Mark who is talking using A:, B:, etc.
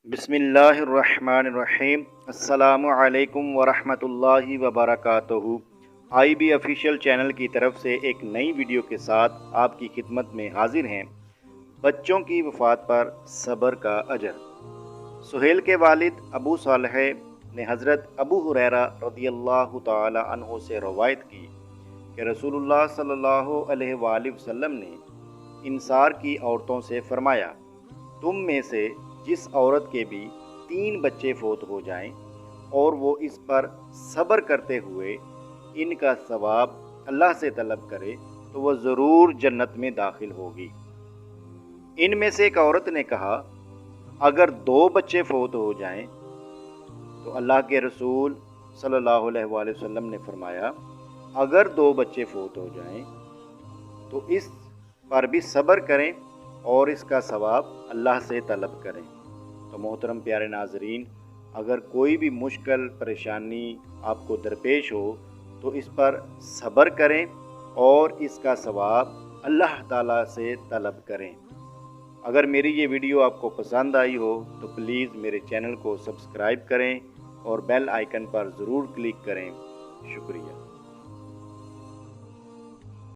A: बिस्मिल्लाहिर्रहमानिर्रहीम। अस्सलामु अलैकुम वरहमतुल्लाहि वबरकातुहू। IB ऑफिशियल चैनल की तरफ से एक नई वीडियो के साथ आपकी खिदमत में हाजिर हैं। बच्चों की वफ़ात पर सब्र का अजर। सुहेल के वालिद अबू सालेह ने हज़रत अबू हुरैरा रज़ियल्लाहु ताला अन्हु से रवायत की कि रसूलुल्लाह सल्लल्लाहु अलैहि वसल्लम ने इंसार की औरतों से फरमाया, तुम में से जिस औरत के भी 3 बच्चे फोत हो जाएं और वो इस पर सब्र करते हुए इनका सवाब अल्लाह से तलब करे तो वह ज़रूर जन्नत में दाखिल होगी। इनमें से एक औरत ने कहा, अगर 2 बच्चे फोत हो जाएं तो अल्लाह के रसूल सल्लल्लाहु अलैहि वसल्लम ने फरमाया, अगर 2 बच्चे फोत हो जाएं तो इस पर भी सब्र करें और इसका सवाब अल्लाह से तलब करें। तो मोहतरम प्यारे नाज़रीन, अगर कोई भी मुश्किल परेशानी आपको दरपेश हो तो इस पर सब्र करें और इसका सवाब अल्लाह ताला से तलब करें। अगर मेरी ये वीडियो आपको पसंद आई हो तो प्लीज़ मेरे चैनल को सब्सक्राइब करें और बेल आइकन पर ज़रूर क्लिक करें। शुक्रिया।